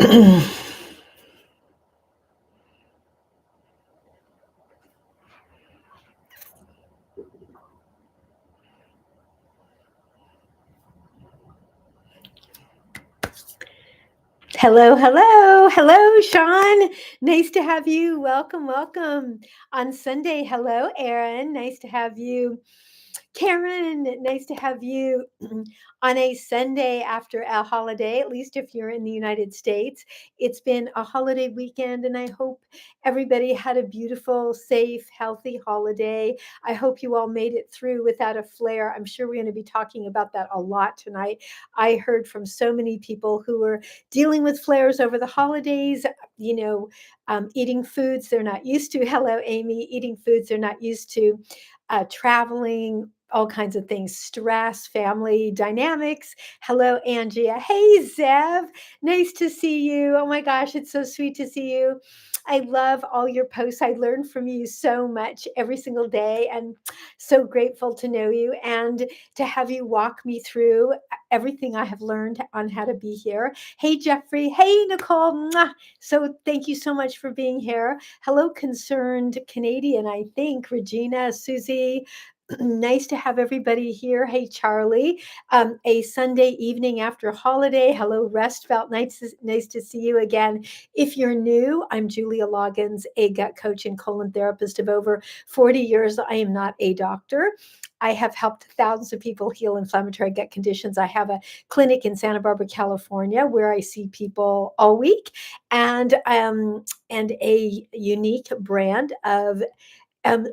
Hello, hello, hello, Sean. Nice to have you. Welcome, welcome on Sunday. Hello, Aaron. Nice to have you. Karen, nice to have you on a Sunday after a holiday, at least if you're in the United States. It's been a holiday weekend, and I hope everybody had a beautiful, safe, healthy holiday. I hope you all made it through without a flare. I'm sure we're going to be talking about that a lot tonight. I heard from so many people who were dealing with flares over the holidays, eating foods they're not used to. Hello, Amy, eating foods they're not used to, traveling, all kinds of things, stress, family dynamics. Hello, Angia. Hey, Zev. Nice to see you. Oh my gosh, it's so sweet to see you. I love all your posts. I learn from you so much every single day, and so grateful to know you and to have you walk me through everything I have learned on how to be here. Hey, Jeffrey. Hey, Nicole. Mwah. So thank you so much for being here. Hello, concerned Canadian, I think. Regina, Susie, nice to have everybody here. Hey, Charlie. A Sunday evening after holiday. Hello, Restvelt. Nice to see you again. If you're new, I'm Julia Loggins, a gut coach and colon therapist of over 40 years. I am not a doctor. I have helped thousands of people heal inflammatory gut conditions. I have a clinic in Santa Barbara, California, where I see people all week, and a unique brand of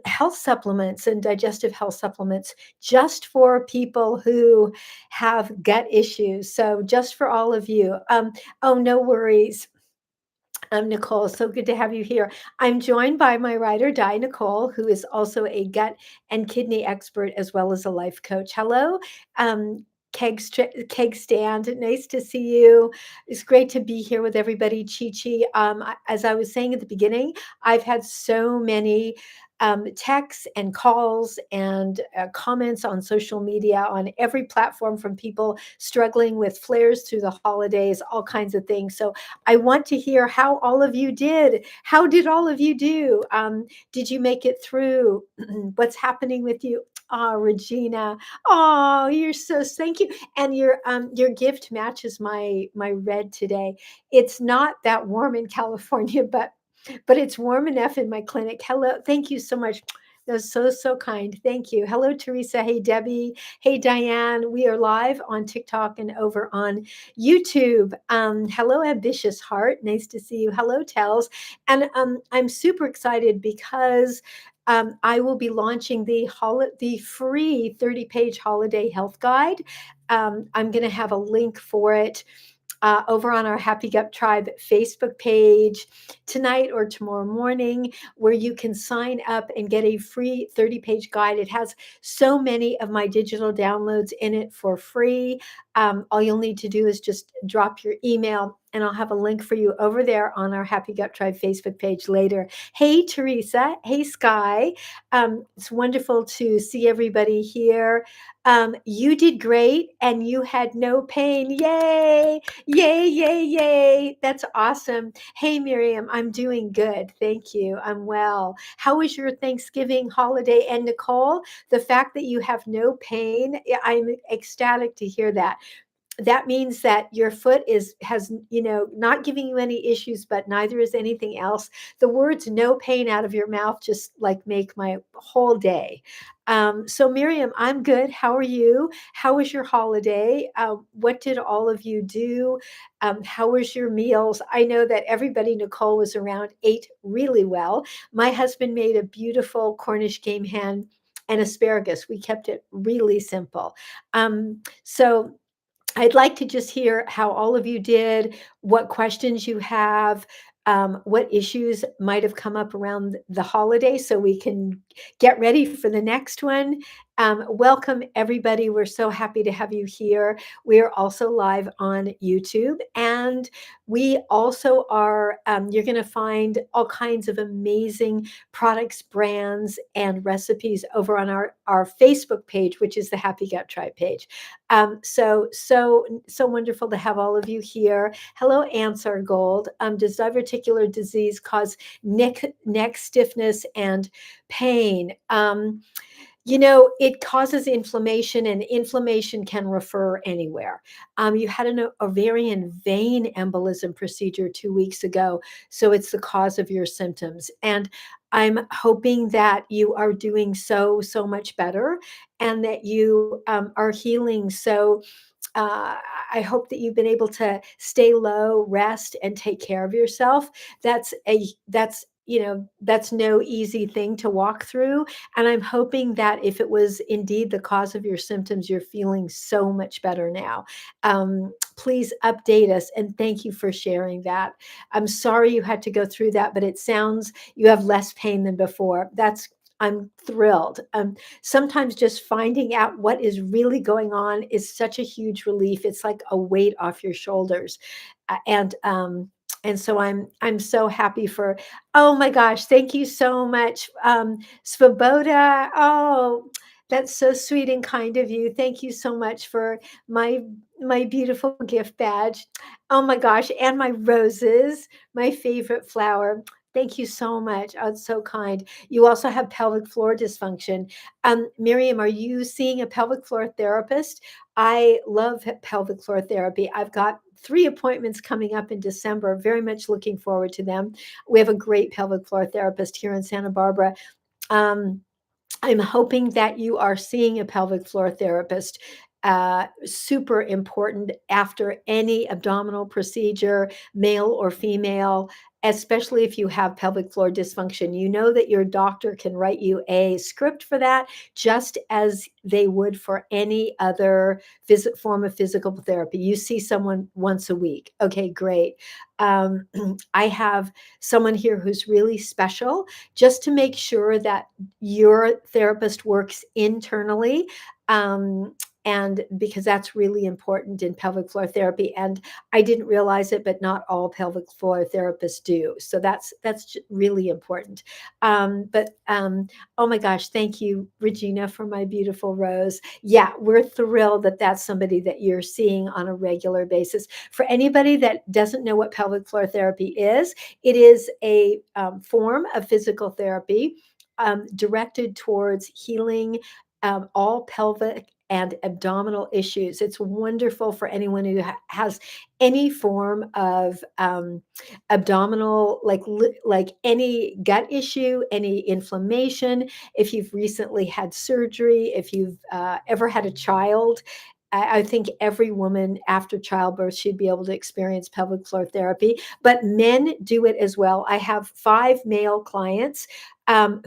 health supplements and digestive health supplements just for people who have gut issues. So just for all of you. Oh, no worries. Nicole, so good to have you here. I'm joined by my ride or die, Nicole, who is also a gut and kidney expert as well as a life coach. Hello, Keg Stand. Nice to see you. It's great to be here with everybody. Chi Chi. As I was saying at the beginning, I've had so many texts and calls and comments on social media on every platform from people struggling with flares through the holidays, all kinds of things. So I want to hear how all of you did. How did all of you do? Did you make it through? What's happening with you? Oh, Regina. Oh, you're so thank you. And your gift matches my red today. It's not that warm in California, but it's warm enough in my clinic. Hello, thank you so much. That was so kind. Thank you. Hello, Teresa. Hey, Debbie. Hey, Diane. We are live on TikTok and over on YouTube. Hello, Ambitious Heart. Nice to see you. Hello, Tells. And I'm super excited because I will be launching the free 30-page holiday health guide. I'm going to have a link for it over on our Happy Gut Tribe Facebook page tonight or tomorrow morning, where you can sign up and get a free 30-page guide. It has so many of my digital downloads in it for free. All you'll need to do is just drop your email, and I'll have a link for you over there on our Happy Gut Tribe Facebook page later. Hey, Teresa. Hey, Sky. It's wonderful to see everybody here. You did great and you had no pain. Yay! Yay, yay, yay. That's awesome. Hey, Miriam, I'm doing good. Thank you. I'm well. How was your Thanksgiving holiday? And Nicole, the fact that you have no pain, I'm ecstatic to hear that. That means that your foot has not giving you any issues, but neither is anything else. The words no pain out of your mouth just like make my whole day. So Miriam, I'm good. How are you? How was your holiday? What did all of you do? How was your meals? I know that everybody, Nicole, was around, ate really well. My husband made a beautiful Cornish game hen and asparagus. We kept it really simple. So I'd like to just hear how all of you did, what questions you have. what issues might have come up around the holiday so we can get ready for the next one. Welcome, everybody. We're so happy to have you here. We are also live on YouTube, and we also are, you're going to find all kinds of amazing products, brands, and recipes over on our Facebook page, which is the Happy Gut Tribe page. So wonderful to have all of you here. Hello, Ansar Gold. Does diverticular disease cause neck stiffness and pain? It causes inflammation, and inflammation can refer anywhere. You had an ovarian vein embolism procedure 2 weeks ago, so it's the cause of your symptoms. And I'm hoping that you are doing so much better, and that you are healing. So uh, I hope that you've been able to stay low, rest, and take care of yourself. That's no easy thing to walk through. And I'm hoping that if it was indeed the cause of your symptoms, you're feeling so much better now. Please update us, and thank you for sharing that. I'm sorry you had to go through that, but it sounds you have less pain than before. I'm thrilled. Sometimes just finding out what is really going on is such a huge relief. It's like a weight off your shoulders. And so I'm so happy for, oh my gosh, thank you so much. Svoboda. Oh, that's so sweet and kind of you. Thank you so much for my my beautiful gift badge. Oh my gosh, and my roses, my favorite flower. Thank you so much. Oh, it's so kind. You also have pelvic floor dysfunction. Miriam, are you seeing a pelvic floor therapist? I love pelvic floor therapy. I've got 3 appointments coming up in December. Very much looking forward to them. We have a great pelvic floor therapist here in Santa Barbara. Um, I'm hoping that you are seeing a pelvic floor therapist. Super important after any abdominal procedure, male or female, especially if you have pelvic floor dysfunction. You know that your doctor can write you a script for that, just as they would for any other form of physical therapy. You see someone once a week. Okay, great. I have someone here who's really special, just to make sure that your therapist works internally. Um, and because that's really important in pelvic floor therapy. And I didn't realize it, but not all pelvic floor therapists do. So that's really important. Oh my gosh, thank you, Regina, for my beautiful rose. Yeah, we're thrilled that that's somebody that you're seeing on a regular basis. For anybody that doesn't know what pelvic floor therapy is, it is a form of physical therapy directed towards healing all pelvic and abdominal issues. It's wonderful for anyone who has any form of abdominal, like any gut issue, any inflammation. If you've recently had surgery, if you've ever had a child, I think every woman after childbirth should be able to experience pelvic floor therapy, but men do it as well. I have 5 male clients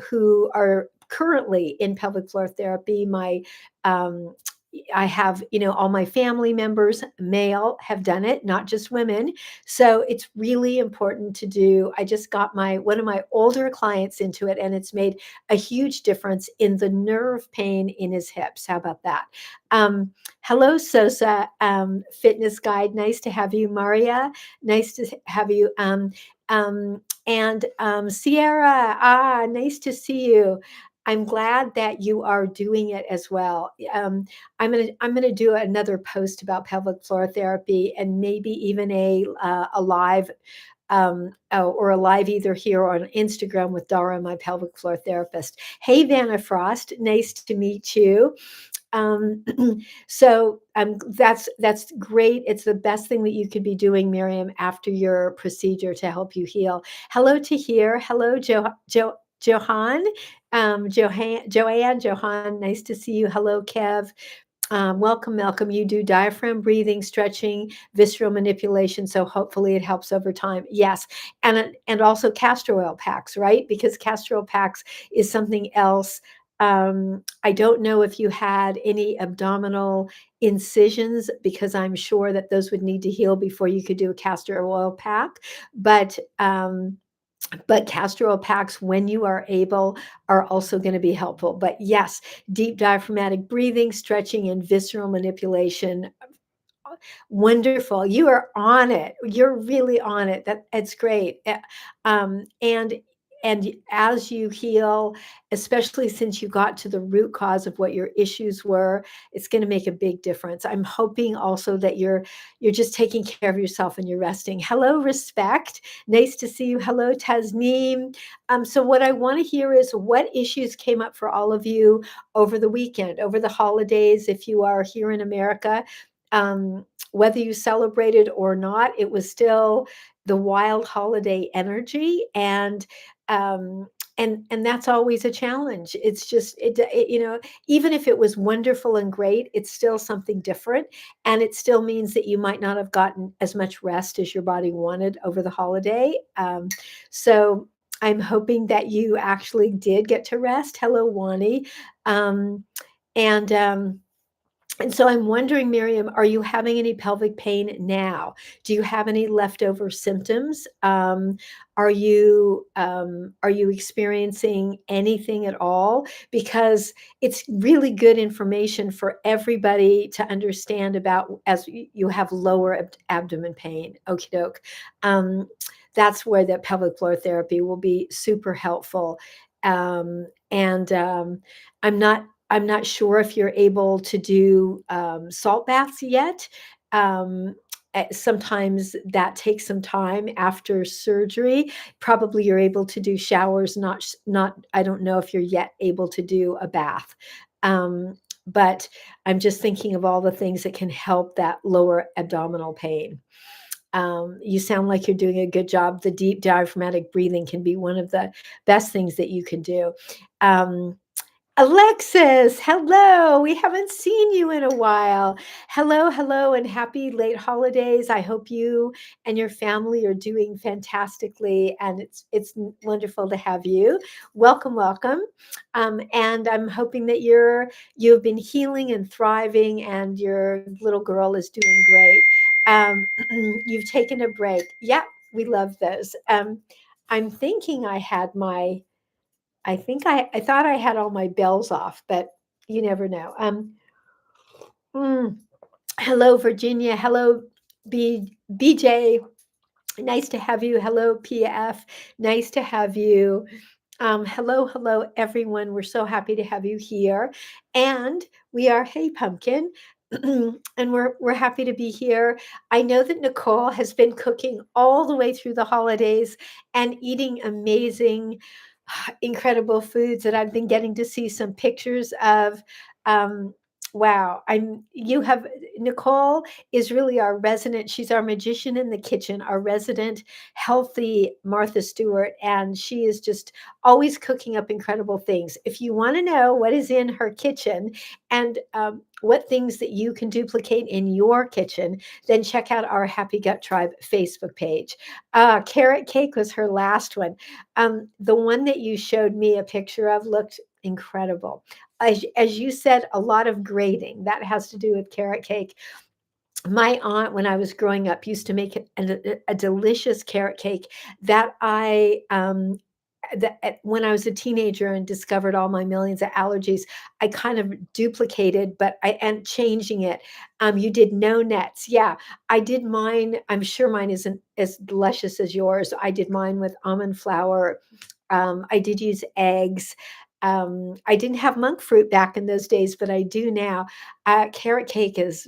who are currently in pelvic floor therapy. Um, I have, all my family members, male, have done it, not just women. So it's really important to do. I just got one of my older clients into it, and it's made a huge difference in the nerve pain in his hips. How about that? Hello, Sosa, fitness guide. Nice to have you, Maria. Nice to have you. And Sierra, nice to see you. I'm glad that you are doing it as well. I'm gonna do another post about pelvic floor therapy, and maybe even a live or a live either here or on Instagram with Dara, my pelvic floor therapist. Hey, Vanna Frost, nice to meet you. Um, that's great. It's the best thing that you could be doing, Miriam, after your procedure to help you heal. Hello to here. Hello, Johan, Joanne, nice to see you. Hello, Kev. Welcome, Malcolm. You do diaphragm breathing, stretching, visceral manipulation, so hopefully it helps over time. Yes, and also castor oil packs, right? Because castor oil packs is something else I don't know if you had any abdominal incisions because I'm sure that those would need to heal before you could do a castor oil pack. But castor oil packs, when you are able, are also going to be helpful. But yes, deep diaphragmatic breathing, stretching, and visceral manipulation. Wonderful. You are on it. You're really on it. That's great. And as you heal, especially since you got to the root cause of what your issues were, it's going to make a big difference. I'm hoping also that you're just taking care of yourself and you're resting. Hello, Respect. Nice to see you. Hello, Tasneem. So what I want to hear is what issues came up for all of you over the weekend, over the holidays, if you are here in America. Whether you celebrated or not, it was still the wild holiday energy, um, and that's always a challenge. It's just even if it was wonderful and great, it's still something different, and it still means that you might not have gotten as much rest as your body wanted over the holiday. So I'm hoping that you actually did get to rest. Hello, Wani. Um, and and so I'm wondering, Miriam, are you having any pelvic pain now? Do you have any leftover symptoms? Are you experiencing anything at all? Because it's really good information for everybody to understand about as you have lower abdomen pain. Okie doke. Um, that's where the pelvic floor therapy will be super helpful. And I'm not sure if you're able to do salt baths yet. Um, Sometimes that takes some time after surgery. Probably you're able to do showers, not. I don't know if you're yet able to do a bath. But I'm just thinking of all the things that can help that lower abdominal pain. You sound like you're doing a good job. The deep diaphragmatic breathing can be one of the best things that you can do. Um, Alexis, hello. We haven't seen you in a while. Hello, hello, and happy late holidays. I hope you and your family are doing fantastically, and it's wonderful to have you. Welcome, welcome. And I'm hoping that you've been healing and thriving, and your little girl is doing great. You've taken a break. Yeah, we love those. I'm thinking I thought I had all my bells off, but you never know. Mm, Hello, Virginia. Hello, BJ. Nice to have you. Hello, PF. Nice to have you. Hello, hello, everyone. We're so happy to have you here. And we are Hey Pumpkin. And we're happy to be here. I know that Nicole has been cooking all the way through the holidays and eating amazing, incredible foods that I've been getting to see some pictures of. Um, wow, I'm you have Nicole is really our resident. She's our magician in the kitchen, our resident healthy Martha Stewart, and she is just always cooking up incredible things. If you want to know what is in her kitchen and what things that you can duplicate in your kitchen, then check out our Happy Gut Tribe Facebook page. Carrot cake was her last one. The one that you showed me a picture of looked incredible. As you said, a lot of grating that has to do with carrot cake. My aunt, when I was growing up, used to make a delicious carrot cake that when I was a teenager and discovered all my millions of allergies, I kind of duplicated, but I am changing it. You did no nets. Yeah, I did mine. I'm sure mine isn't as luscious as yours. I did mine with almond flour. I did use eggs. I didn't have monk fruit back in those days, but I do now. Carrot cake is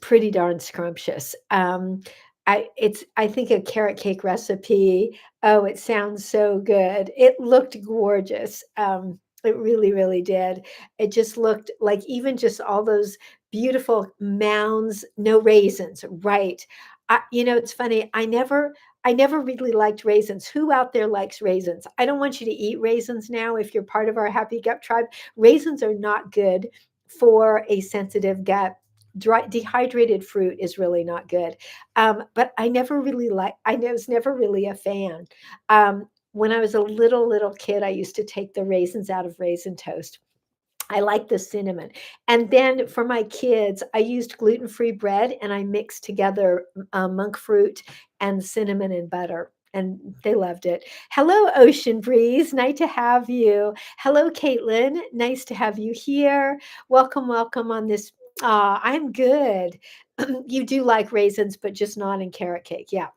pretty darn scrumptious. I think a carrot cake recipe. Oh, it sounds so good. It looked gorgeous. It really, really did. It just looked like even just all those beautiful mounds, no raisins, right? It's funny. I never really liked raisins. Who out there likes raisins? I don't want you to eat raisins now. If you're part of our Happy Gut Tribe, raisins are not good for a sensitive gut. Dehydrated fruit is really not good. But I was never really a fan. when I was a little kid, I used to take the raisins out of Raisin Toast. I like the cinnamon. And then for my kids, I used gluten-free bread and I mixed together monk fruit and cinnamon and butter. And they loved it. Hello, Ocean Breeze. Nice to have you. Hello, Caitlin. Nice to have you here. Welcome, welcome on this. I'm good. You do like raisins, but just not in carrot cake. Yeah.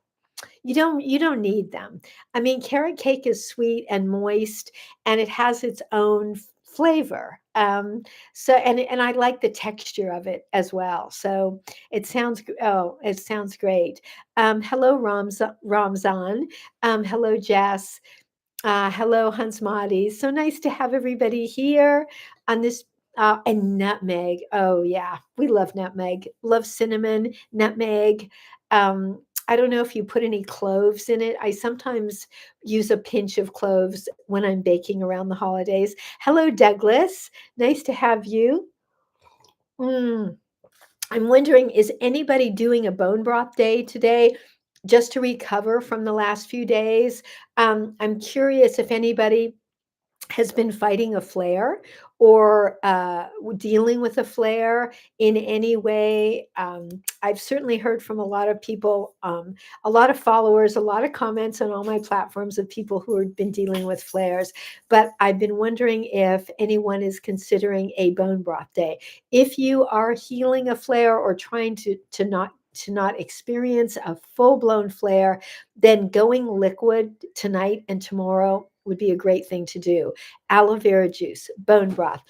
You don't need them. I mean, carrot cake is sweet and moist, and it has its own flavor. So and I like the texture of it as well. So it sounds great. Hello, Ramzan. Hello, Jess. Hello, Hans Mahdi. So nice to have everybody here on this. And nutmeg. Oh, yeah. We love nutmeg. Love cinnamon, nutmeg. I don't know if you put any cloves in it. I sometimes use a pinch of cloves when I'm baking around the holidays. Hello, Douglas. Nice to have you. Mm. I'm wondering, is anybody doing a bone broth day today just to recover from the last few days? I'm curious if anybody has been fighting a flare or dealing with a flare in any way. I've certainly heard from a lot of people, a lot of followers, a lot of comments on all my platforms of people who have been dealing with flares. But I've been wondering if anyone is considering a bone broth day. If you are healing a flare or trying to not experience a full-blown flare, then going liquid tonight and tomorrow would be a great thing to do. Aloe vera juice, bone broth,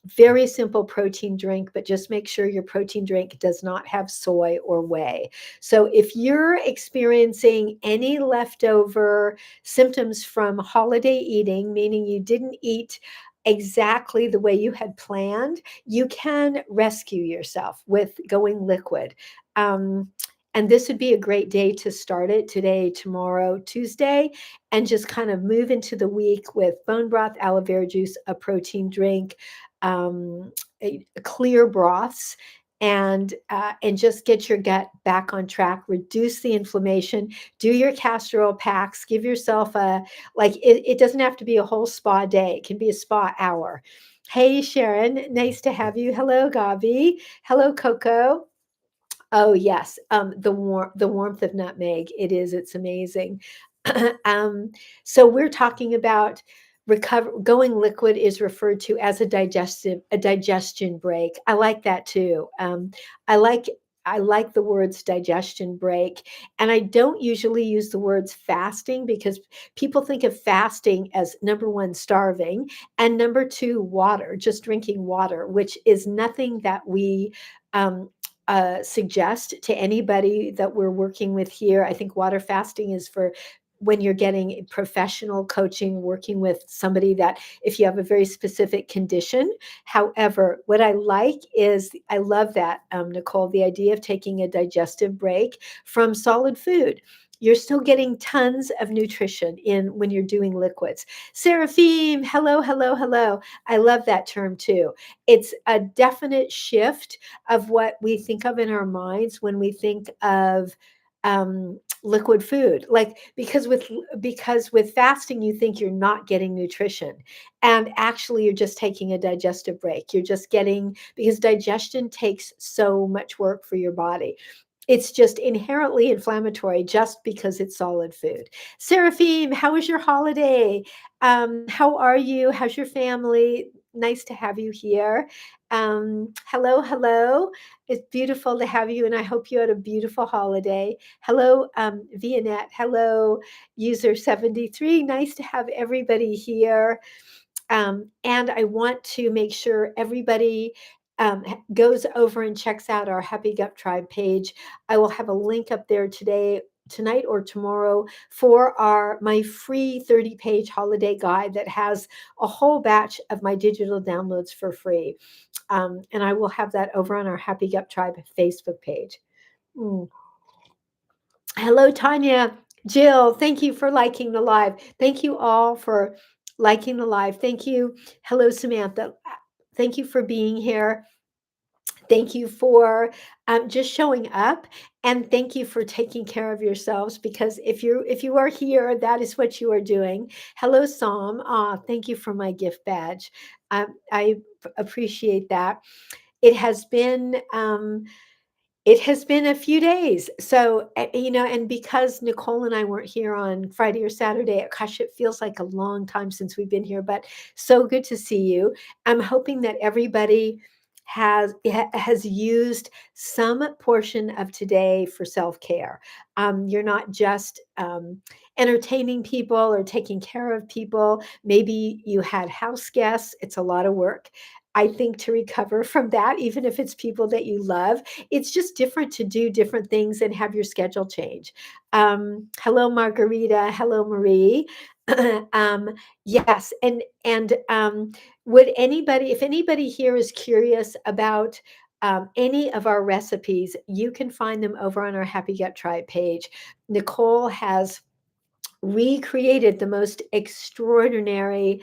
very simple protein drink, but just make sure your protein drink does not have soy or whey. So if you're experiencing any leftover symptoms from holiday eating, meaning you didn't eat exactly the way you had planned, you can rescue yourself with going liquid. Um, and this would be a great day to start it today, tomorrow, Tuesday, and just kind of move into the week with bone broth, aloe vera juice, a protein drink, um, clear broths, and just get your gut back on track. Reduce the inflammation. Do your castor oil packs. Give yourself a like. It doesn't have to be a whole spa day. It can be a spa hour. Hey Sharon, nice to have you. Hello Gabi. Hello Coco. Oh, yes, the warmth of nutmeg, it is, it's amazing. Um, so we're talking about recover going liquid is referred to as a digestion break. I like that too. I like I like the words digestion break, and I don't usually use the words fasting because people think of fasting as number 1, starving, and number 2, water, just drinking water, which is nothing that we, um, suggest to anybody that we're working with here. I think water fasting is for when you're getting professional coaching, working with somebody that if you have a very specific condition. However, what I like is I love that, Nicole, the idea of taking a digestive break from solid food. You're still getting tons of nutrition in when you're doing liquids. Seraphim, hello, hello, hello. I love that term too. It's a definite shift of what we think of in our minds when we think of liquid food. Like because with fasting, you think you're not getting nutrition, and actually, you're just taking a digestive break. You're just getting because digestion takes so much work for your body. It's just inherently inflammatory just because it's solid food. Seraphim, how was your holiday? How are you? How's your family? Nice to have you here. Hello, hello. It's beautiful to have you, and I hope you had a beautiful holiday. Hello, Vianette. Hello, user 73. Nice to have everybody here. And I want to make sure everybody goes over and checks out our Happy Gut Tribe page. I will have a link up there today, tonight, or tomorrow for our my free 30-page holiday guide that has a whole batch of my digital downloads for free. And I will have that over on our Happy Gut Tribe Facebook page. Mm. Hello, Tanya. Jill, thank you for liking the live. Thank you all for liking the live. Thank you. Hello, Samantha. Thank you for being here. Thank you for just showing up, and thank you for taking care of yourselves, because if you are here, that is what you are doing. Hello, Psalm. Thank you for my gift badge. I appreciate that. It has been it has been a few days. So, and because Nicole and I weren't here on Friday or Saturday, gosh, it feels like a long time since we've been here, but so good to see you. I'm hoping that everybody has used some portion of today for self-care. You're not just entertaining people or taking care of people. Maybe you had house guests. It's a lot of work. I think to recover from that, even if it's people that you love, it's just different to do different things and have your schedule change. Hello, Margarita. Hello, Marie. um, yes, and would anybody, if anybody here is curious about any of our recipes, you can find them over on our Happy Gut Tribe page. Nicole has recreated the most extraordinary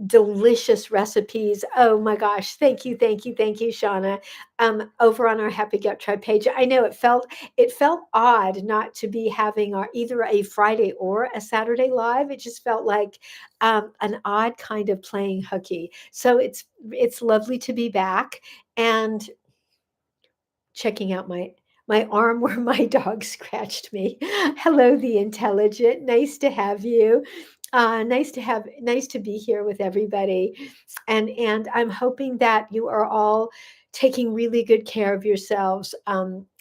delicious recipes. Oh my gosh. Thank you, Shauna. Over on our Happy Gut Tribe page. I know it felt odd not to be having our either a Friday or a Saturday live. It just felt like an odd kind of playing hooky. So it's lovely to be back and checking out my arm where my dog scratched me. Hello, the intelligent. Nice to have you. Nice to be here with everybody, and I'm hoping that you are all taking really good care of yourselves.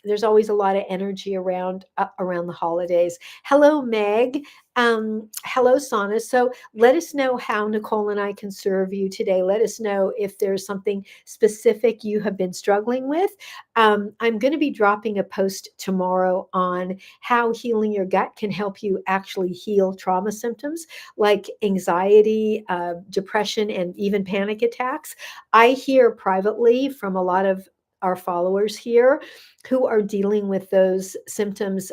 There's always a lot of energy around the holidays. Hello, Meg. Hello, Sana. So let us know how Nicole and I can serve you today. Let us know if there's something specific you have been struggling with. I'm going to be dropping a post tomorrow on how healing your gut can help you actually heal trauma symptoms like anxiety, depression, and even panic attacks. I hear privately from a lot of our followers here who are dealing with those symptoms,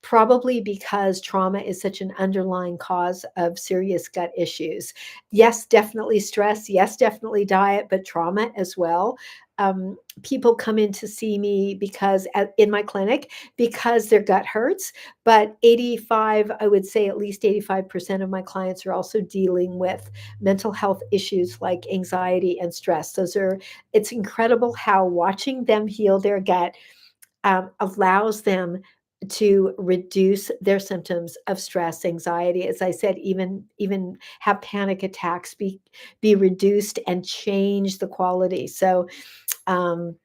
probably because trauma is such an underlying cause of serious gut issues. Yes, definitely stress. Yes, definitely diet, but trauma as well. People come in to see me in my clinic because their gut hurts, but I would say at least 85% of my clients are also dealing with mental health issues like anxiety and stress. It's incredible how watching them heal their gut allows them to reduce their symptoms of stress, anxiety, as I said, even have panic attacks be reduced and change the quality. So um,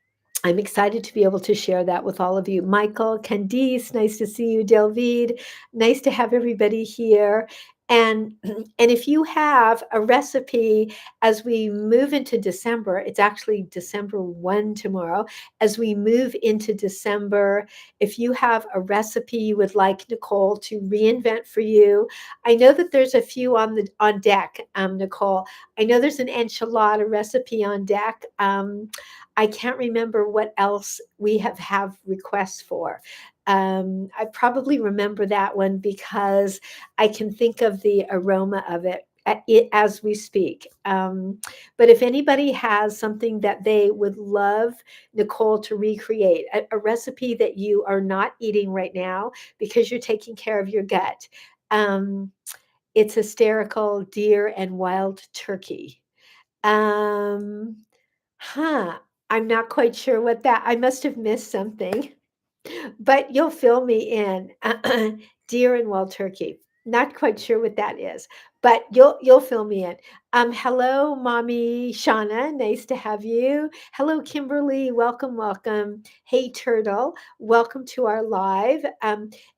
I'm excited to be able to share that with all of you. Michael, Candice, nice to see you. Delvid, nice to have everybody here. And and if you have a recipe as we move into December, it's actually December 1 tomorrow. As we move into December, if you have a recipe you would like Nicole to reinvent for you, I know that there's a few on deck, Nicole. I know there's an enchilada recipe on deck. I can't remember what else we have requests for. I probably remember that one because I can think of the aroma of it as we speak. But if anybody has something that they would love Nicole to recreate, a recipe that you are not eating right now because you're taking care of your gut, um, it's hysterical deer and wild turkey. Um, Huh, I'm not quite sure what that I must have missed something, but you'll fill me in. Deer and wild turkey. Not quite sure what that is, but you'll fill me in. Hello, Mommy Shauna. Nice to have you. Hello, Kimberly. Welcome. Hey, Turtle. Welcome to our live.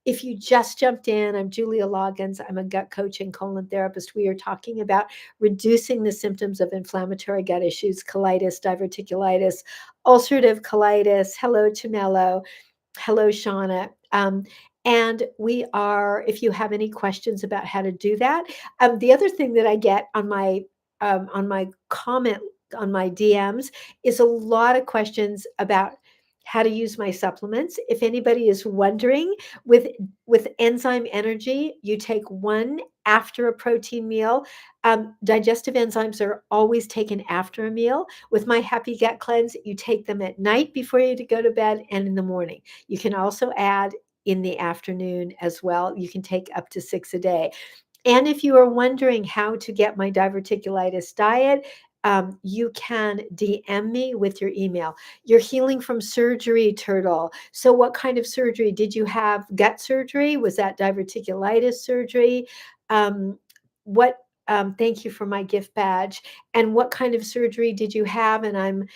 If you just jumped in, I'm Julia Loggins. I'm a gut coach and colon therapist. We are talking about reducing the symptoms of inflammatory gut issues, colitis, diverticulitis, ulcerative colitis. Hello, Tonello. Hello, Shauna. And if you have any questions about how to do that, the other thing that I get on my comment on my DMs is a lot of questions about how to use my supplements. If anybody is wondering, with Enzyme Energy, you take 1 after a protein meal. Digestive enzymes are always taken after a meal. With my Happy Gut Cleanse, you take them at night before you go to bed and in the morning. You can also add in the afternoon as well. You can take up to 6 a day. And if you are wondering how to get my diverticulitis diet, you can DM me with your email. You're healing from surgery, Turtle. So, what kind of surgery? Did you have gut surgery? Was that diverticulitis surgery? What? Thank you for my gift badge. And what kind of surgery did you have? And I'm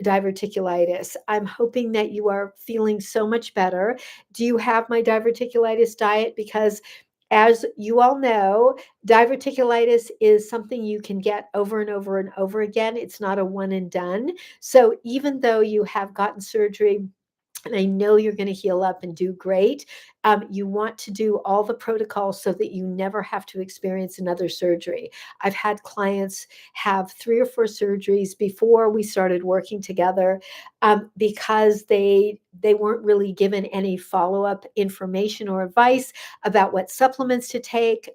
diverticulitis. I'm hoping that you are feeling so much better. Do you have my diverticulitis diet? Because as you all know, diverticulitis is something you can get over and over and over again. It's not a one and done. So even though you have gotten surgery, and I know you're going to heal up and do great. You want to do all the protocols so that you never have to experience another surgery. I've had clients have 3 or 4 surgeries before we started working together because they weren't really given any follow-up information or advice about what supplements to take,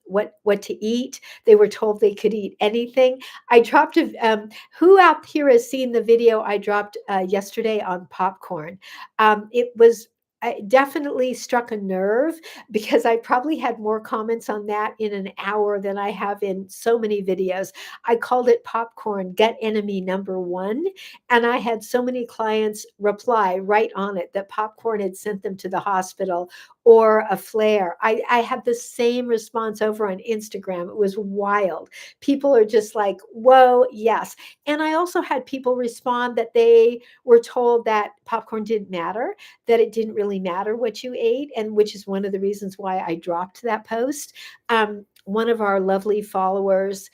what to eat. They were told they could eat anything. I dropped who out here has seen the video I dropped yesterday on popcorn? It was definitely struck a nerve because I probably had more comments on that in an hour than I have in so many videos. I called it popcorn gut enemy number one. And I had so many clients reply right on it that popcorn had sent them to the hospital or a flare. I had the same response over on Instagram. It was wild. People are just like, whoa, yes. And I also had people respond that they were told that popcorn didn't matter, that it didn't really matter what you ate, and which is one of the reasons why I dropped that post. One of our lovely followers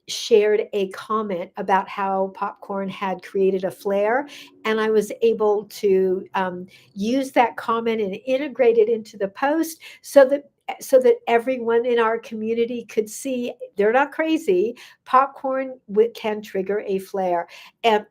shared a comment about how popcorn had created a flare, and I was able to use that comment and integrate it into the post so that everyone in our community could see they're not crazy. Popcorn can trigger a flare. And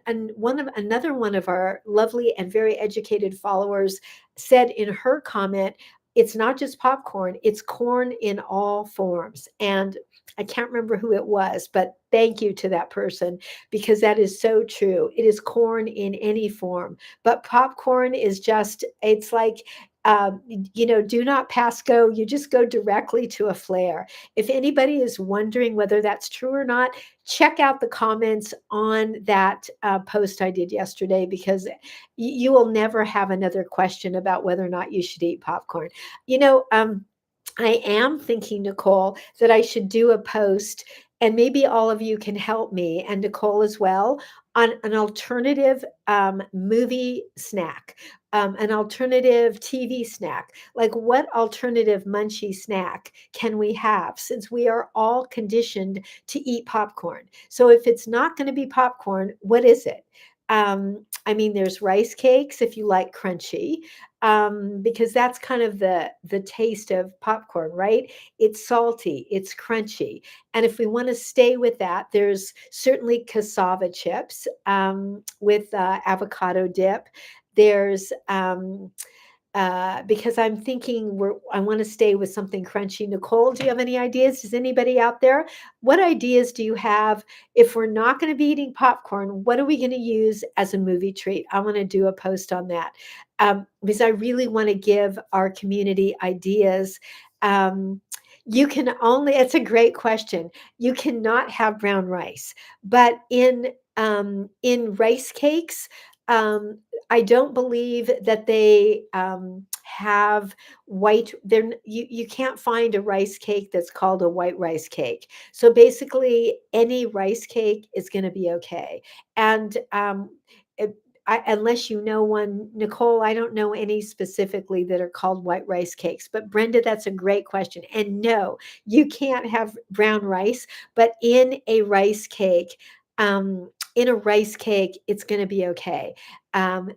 another one of our lovely and very educated followers said in her comment, it's not just popcorn, it's corn in all forms. And I can't remember who it was, but thank you to that person because that is so true. It is corn in any form, but popcorn is just, it's like, do not pass go. You just go directly to a flare. If anybody is wondering whether that's true or not, check out the comments on that post I did yesterday because you will never have another question about whether or not you should eat popcorn. I am thinking, Nicole, that I should do a post, and maybe all of you can help me, and Nicole as well, on an alternative movie snack, an alternative TV snack. Like, what alternative munchy snack can we have since we are all conditioned to eat popcorn? So, if it's not going to be popcorn, what is it? I mean, there's rice cakes if you like crunchy, because that's kind of the taste of popcorn, right? It's salty, it's crunchy, and if we want to stay with that, there's certainly cassava chips with avocado dip. There's because I'm thinking I want to stay with something crunchy. Nicole, do you have any ideas? Does anybody out there? What ideas do you have if we're not going to be eating popcorn? What are we going to use as a movie treat? I want to do a post on that because I really want to give our community ideas. Um, it's a great question. You cannot have brown rice, but in rice cakes, um, I don't believe that they have white. You can't find a rice cake that's called a white rice cake. So basically, any rice cake is going to be okay. And it, unless you know one, Nicole, I don't know any specifically that are called white rice cakes. But Brenda, that's a great question. And no, you can't have brown rice, but in a rice cake. It's going to be okay.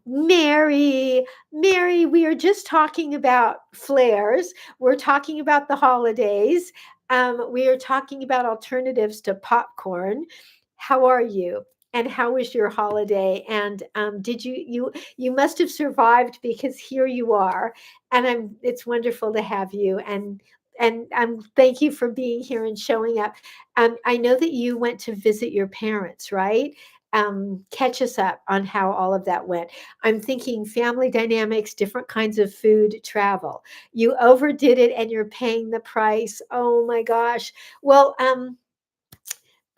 Mary, we are just talking about flares. We're talking about the holidays. We are talking about alternatives to popcorn. How are you? And how was your holiday? And did you must have survived because here you are, and it's wonderful to have you. And and thank you for being here and showing up. I know that you went to visit your parents, right? Catch us up on how all of that went. I'm thinking family dynamics, different kinds of food, travel. You overdid it and you're paying the price. Oh my gosh. Well,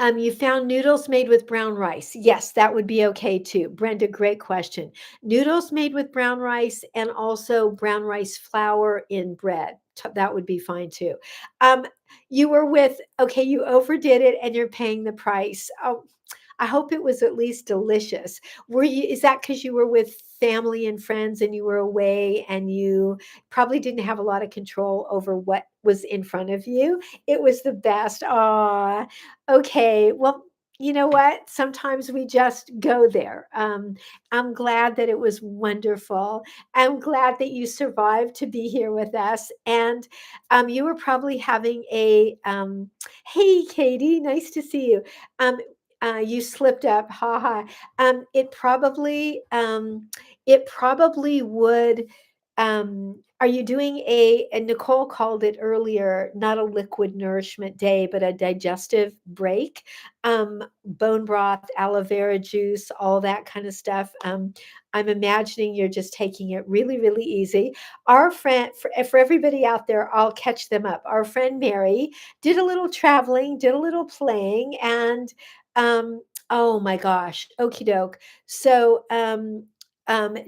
you found noodles made with brown rice. Yes, that would be okay too. Brenda, great question. Noodles made with brown rice and also brown rice flour in bread. That would be fine too. Um, you were with, okay, you overdid it and you're paying the price. Oh, I hope it was at least delicious. Were you, is that because you were with family and friends and you were away and you probably didn't have a lot of control over what was in front of you? It was the best. Ah, okay. Well, you know what? Sometimes we just go there. I'm glad that it was wonderful. I'm glad that you survived to be here with us. And you were probably having hey, Katie, nice to see you. Um, you slipped up, ha ha. It probably would. Are you doing and Nicole called it earlier, not a liquid nourishment day, but a digestive break? Bone broth, aloe vera juice, all that kind of stuff. I'm imagining you're just taking it really, really easy. Our friend, for everybody out there, I'll catch them up. Our friend Mary did a little traveling, did a little playing, and oh my gosh, okie doke. So,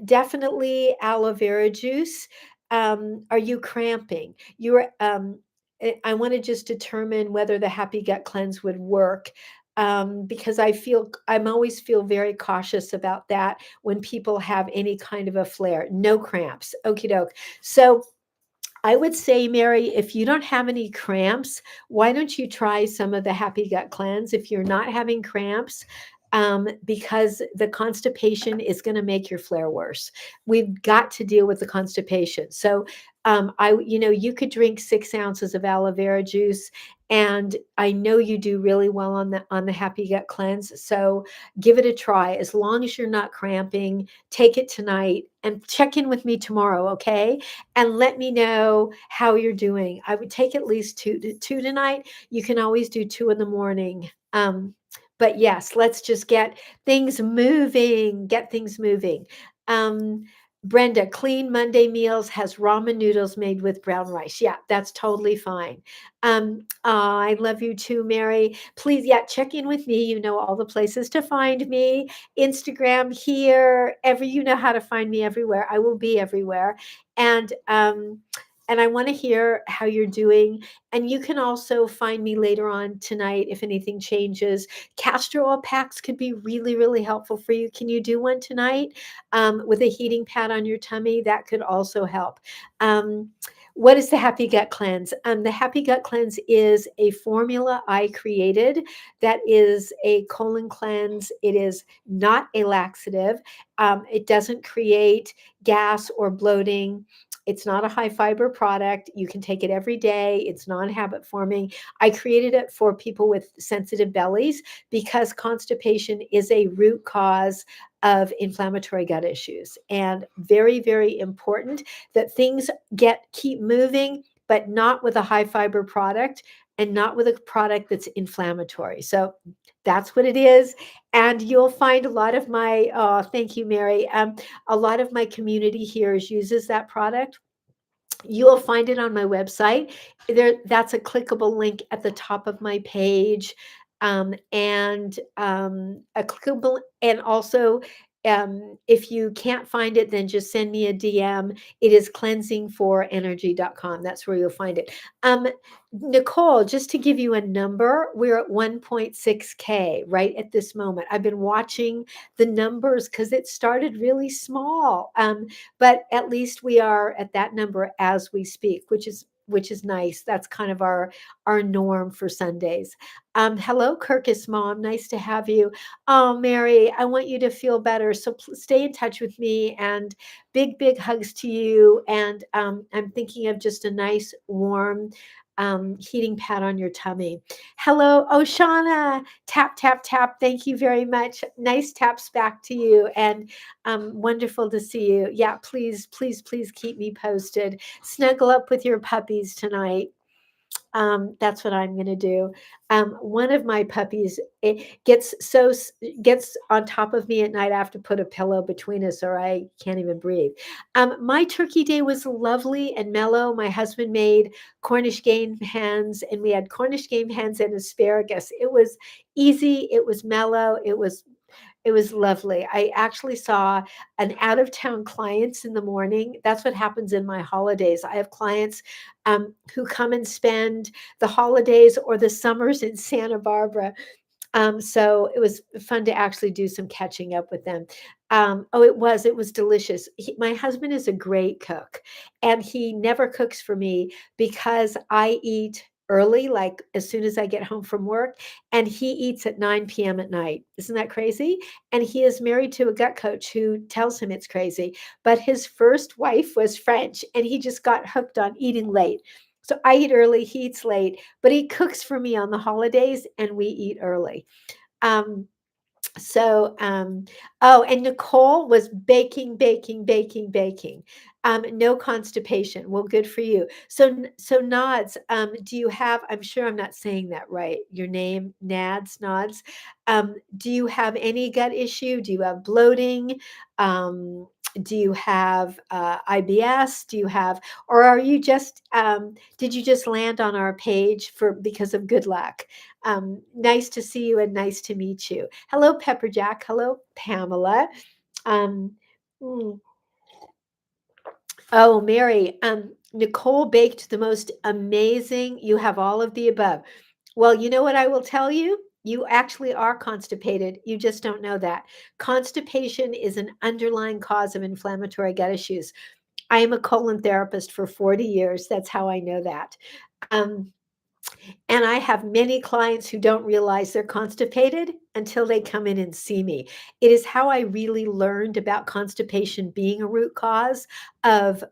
definitely aloe vera juice. Are you cramping? You're, I want to just determine whether the Happy Gut Cleanse would work. Because I'm always feel very cautious about that when people have any kind of a flare. No cramps. Okie doke. So, I would say, Mary, if you don't have any cramps, why don't you try some of the Happy Gut Cleanse if you're not having cramps? Because the constipation is going to make your flare worse. We've got to deal with the constipation. So, you could drink 6 ounces of aloe vera juice, and I know you do really well on the Happy Gut Cleanse. So, give it a try. As long as you're not cramping, take it tonight and check in with me tomorrow, okay? And let me know how you're doing. I would take at least two tonight. You can always do 2 in the morning. But yes, let's just get things moving. Get things moving. Um, Brenda, clean Monday meals has ramen noodles made with brown rice. Yeah, that's totally fine. I love you too, Mary. Please, yeah, check in with me. You know all the places to find me. Instagram here. You know how to find me everywhere. I will be everywhere. And and I want to hear how you're doing. And you can also find me later on tonight if anything changes. Castor oil packs could be really, really helpful for you. Can you do one tonight with a heating pad on your tummy? That could also help. Um, what is the Happy Gut Cleanse? The Happy Gut Cleanse is a formula I created that is a colon cleanse. It is not a laxative. It doesn't create gas or bloating. It's not a high fiber product. You can take it every day. It's non habit forming. I created it for people with sensitive bellies because constipation is a root cause of inflammatory gut issues, and very, very important that things keep moving, but not with a high fiber product and not with a product that's inflammatory. So that's what it is. And you'll find a lot of my, oh, thank you, Mary. A lot of my community here uses that product. You'll find it on my website. That's a clickable link at the top of my page. And a clickable, and also if you can't find it, then just send me a DM. It is cleansingforenergy.com. That's where you'll find it. Nicole, just to give you a number, we're at 1.6K right at this moment. I've been watching the numbers because it started really small. But at least we are at that number as we speak, which is nice. That's kind of our norm for Sundays. Hello, Kirkus mom. Nice to have you. Oh, Mary, I want you to feel better. So stay in touch with me, and big, big hugs to you. And I'm thinking of just a nice, warm heating pad on your tummy. Hello, Oshana. Tap, tap, tap. Thank you very much. Nice taps back to you. And wonderful to see you. Yeah, please, please, please keep me posted. Snuggle up with your puppies tonight. That's what I'm gonna do. One of my puppies, it gets so gets on top of me at night. I have to put a pillow between us, or I can't even breathe. My turkey day was lovely and mellow. My husband made Cornish game hens, and we had Cornish game hens and asparagus. It was easy. It was mellow. It was lovely. I actually saw an out of town clients in the morning. That's what happens in my holidays. I have clients who come and spend the holidays or the summers in Santa Barbara. So it was fun to actually do some catching up with them. Oh, it was delicious. My husband is a great cook, and he never cooks for me because I eat early, like as soon as I get home from work, and he eats at 9 p.m. at night. Isn't that crazy? And he is married to a gut coach who tells him it's crazy. But his first wife was French, and he just got hooked on eating late. So I eat early, he eats late, but he cooks for me on the holidays and we eat early. Um, so, oh, and Nicole was baking, baking, baking, baking. No constipation. Well, good for you. So Nods, do you have, I'm sure I'm not saying that right, your name, Nods. Do you have any gut issue? Do you have bloating? Do you have IBS? Do you have, or are you just, did you just land on our page because of good luck? Nice to see you and nice to meet you. Hello, Pepper Jack. Hello, Pamela. Um, mm, oh, Mary. Nicole baked the most amazing. You have all of the above. Well, you know what I will tell you? You actually are constipated. You just don't know that. Constipation is an underlying cause of inflammatory gut issues. I am a colon therapist for 40 years. That's how I know that. Um, and I have many clients who don't realize they're constipated until they come in and see me. It is how I really learned about constipation being a root cause of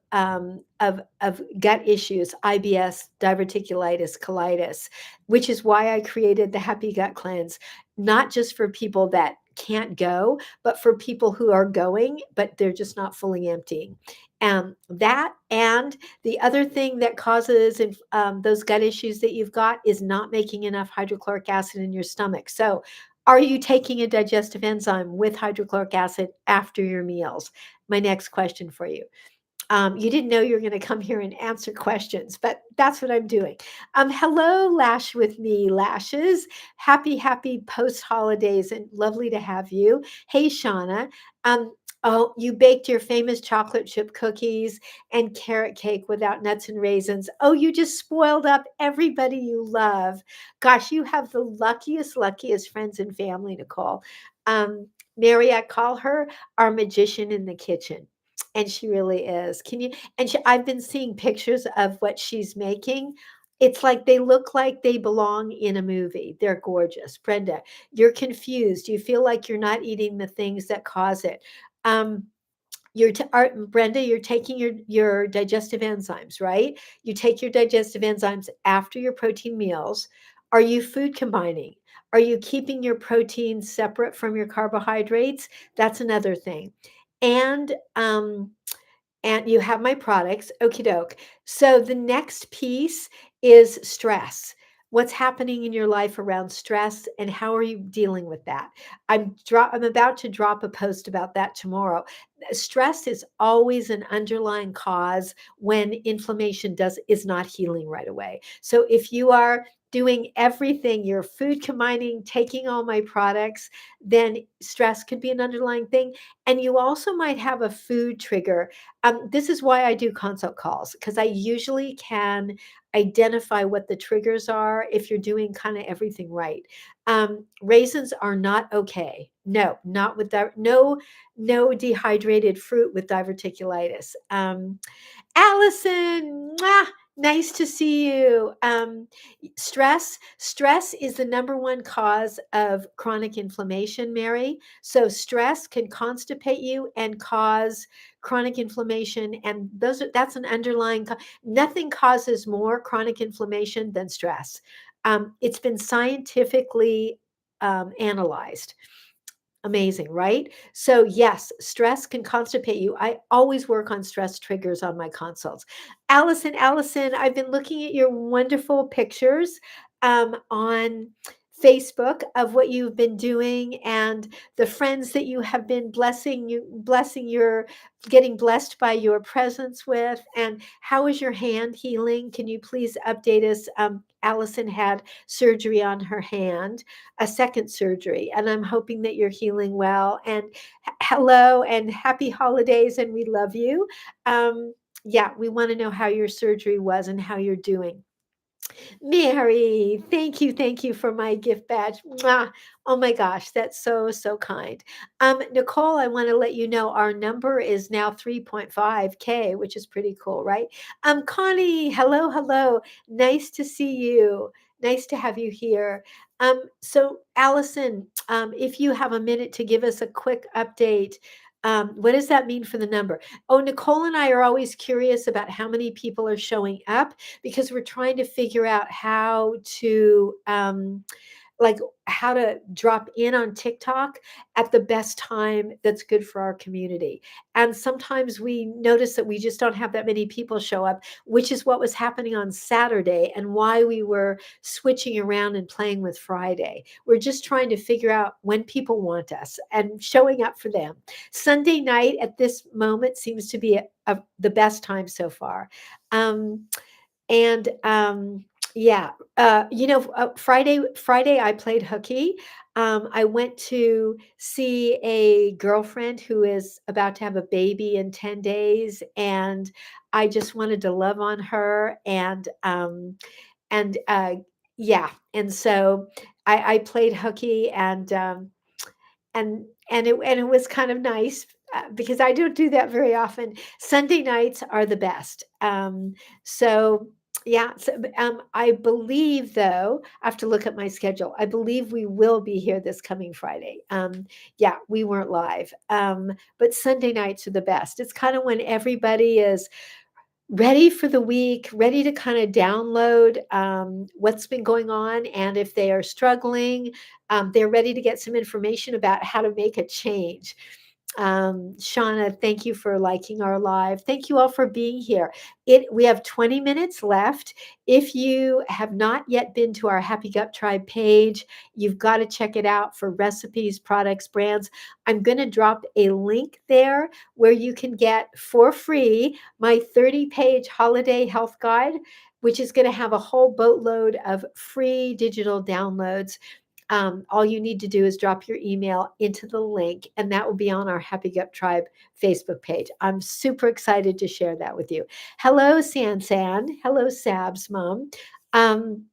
gut issues, IBS, diverticulitis, colitis, which is why I created the Happy Gut Cleanse, not just for people that can't go, but for people who are going, but they're just not fully emptying. That and the other thing that causes those gut issues that you've got is not making enough hydrochloric acid in your stomach. So, are you taking a digestive enzyme with hydrochloric acid after your meals? My next question for you. You didn't know you were going to come here and answer questions, but that's what I'm doing. Hello, Lash with me, Lashes. Happy post holidays and lovely to have you. Hey, Shauna. Um, oh, you baked your famous chocolate chip cookies and carrot cake without nuts and raisins. Oh, you just spoiled up everybody you love. Gosh, you have the luckiest friends and family, Nicole. Um, Mary, I call her our magician in the kitchen. And she really is. Can you and she I've been seeing pictures of what she's making. It's like they look like they belong in a movie. They're gorgeous. Brenda, you're confused. You feel like you're not eating the things that cause it. Um, Brenda, you're taking your digestive enzymes, right? You take your digestive enzymes after your protein meals. Are you food combining? Are you keeping your proteins separate from your carbohydrates? That's another thing. And and you have my products. Okie doke. So the next piece is stress. What's happening in your life around stress and how are you dealing with that? I'm about to drop a post about that tomorrow. Stress is always an underlying cause when inflammation does is not healing right away. So if you are doing everything, you're food combining, taking all my products, then stress could be an underlying thing. And you also might have a food trigger. This is why I do consult calls because I usually can identify what the triggers are if you're doing kind of everything right. Raisins are not okay. No, not with that. No, no dehydrated fruit with diverticulitis. Allison, mwah, nice to see you. Stress is the number one cause of chronic inflammation, Mary. So stress can constipate you and cause chronic inflammation, and that's an underlying. Nothing causes more chronic inflammation than stress. It's been scientifically analyzed. Amazing, right? So, yes, stress can constipate you. I always work on stress triggers on my consults. Allison, I've been looking at your wonderful pictures on Facebook of what you've been doing and the friends that you have been blessing your getting blessed by your presence with. And how is your hand healing? Can you please update us? Allison had surgery on her hand, a second surgery, and I'm hoping that you're healing well. And hello and happy holidays, and we love you. Yeah, we want to know how your surgery was and how you're doing. Mary, thank you for my gift badge. Mwah. Oh my gosh, that's so, so kind. Nicole, I want to let you know our number is now 3.5K, which is pretty cool, right? Connie, hello. Nice to see you. Nice to have you here. So Allison, if you have a minute to give us a quick update, what does that mean for the number? Oh, Nicole and I are always curious about how many people are showing up because we're trying to figure out how to like how to drop in on TikTok at the best time that's good for our community. And sometimes we notice that we just don't have that many people show up, which is what was happening on Saturday and why we were switching around and playing with Friday. We're just trying to figure out when people want us and showing up for them. Sunday night at this moment seems to be the best time so far. Um, and yeah, Friday I played hooky. I went to see a girlfriend who is about to have a baby in 10 days, and I just wanted to love on her. And yeah, and so I played hooky, and it was kind of nice because I don't do that very often. Sunday nights are the best. So yeah, so, I believe though, I have to look at my schedule. I believe we will be here this coming Friday. Yeah, we weren't live, but Sunday nights are the best. It's kind of when everybody is ready for the week, ready to kind of download what's been going on. And if they are struggling, they're ready to get some information about how to make a change. Shauna, thank you for liking our live. Thank you all for being here. We have 20 minutes left. If you have not yet been to our Happy Gut Tribe page, you've got to check it out for recipes, products, brands. I'm going to drop a link there where you can get for free my 30-page holiday health guide, which is going to have a whole boatload of free digital downloads. All you need to do is drop your email into the link, and that will be on our Happy Gut Tribe Facebook page. I'm super excited to share that with you. Hello, San. Hello, Sab's mom. Um,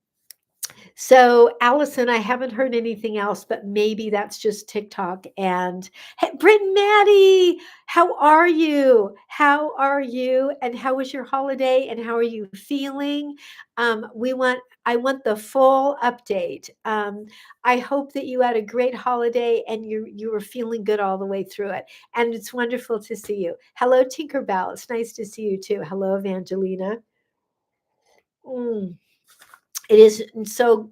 so, Allison, I haven't heard anything else, but maybe that's just TikTok. And hey, Britt and Maddie, how are you? How are you? And how was your holiday? And how are you feeling? I want the full update. I hope that you had a great holiday and you were feeling good all the way through it. And it's wonderful to see you. Hello, Tinkerbell. It's nice to see you too. Hello, Evangelina. Mm. It is so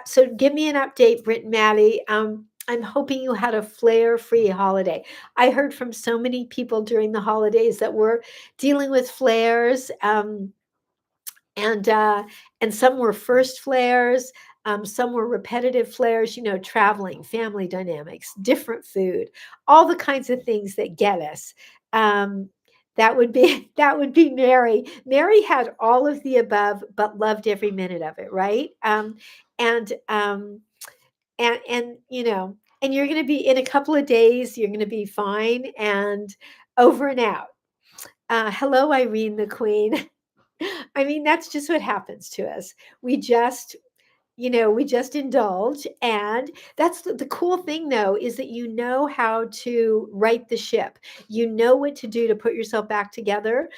so give me an update, Britt and Maddie. I'm hoping you had a flare-free holiday. I heard from so many people during the holidays that were dealing with flares, and some were first flares, some were repetitive flares, traveling, family dynamics, different food, all the kinds of things that get us. That would be that would be Mary. Mary had all of the above, but loved every minute of it, right? And and and you're going to be in a couple of days. You're going to be fine and over and out. Hello, Irene the Queen. I mean, that's just what happens to us. We just, we just indulge. And that's the cool thing, though, is that you know how to right the ship. You know what to do to put yourself back together.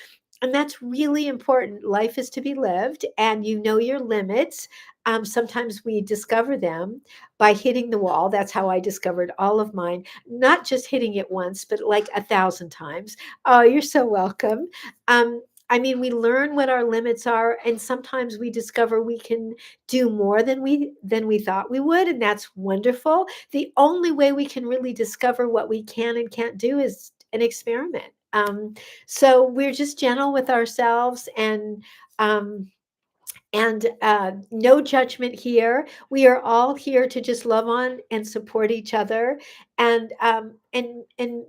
And that's really important. Life is to be lived, and you know your limits. Sometimes we discover them by hitting the wall. That's how I discovered all of mine, not just hitting it once, but like 1,000 times. Oh, you're so welcome. Um, I mean, we learn what our limits are, and sometimes we discover we can do more than we thought we would, and that's wonderful. The only way we can really discover what we can and can't do is an experiment. So we're just gentle with ourselves, um, and no judgment here. We are all here to just love on and support each other, and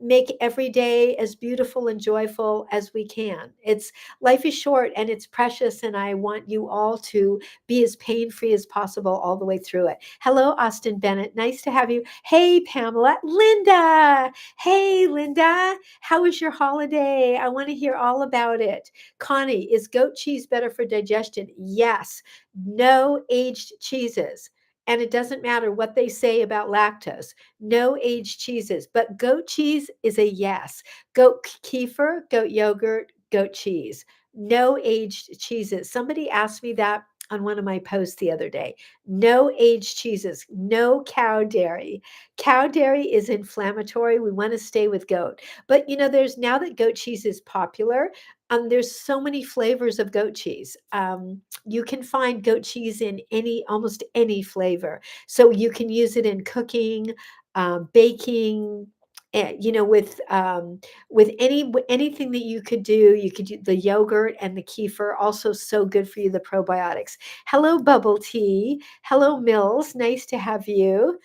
make every day as beautiful and joyful as we can. It's Life is short and it's precious, and I want you all to be as pain free as possible all the way through it. Hello, Austin Bennett. Nice to have you. Hey, Pamela. Linda. Hey, Linda. How was your holiday? I want to hear all about it. Connie, is goat cheese better for digestion? Yes. No aged cheeses. And it doesn't matter what they say about lactose. No aged cheeses, but goat cheese is a yes. Goat kefir, goat yogurt, goat cheese. No aged cheeses. Somebody asked me that on one of my posts the other day. No aged cheeses, no cow dairy. Cow dairy is inflammatory. We want to stay with goat. But there's now that goat cheese is popular, there's so many flavors of goat cheese. You can find goat cheese in almost any flavor. So you can use it in cooking, baking, with anything that you could do. You could do the yogurt and the kefir, also so good for you, the probiotics. Hello, Bubble Tea. Hello, Mills. Nice to have you.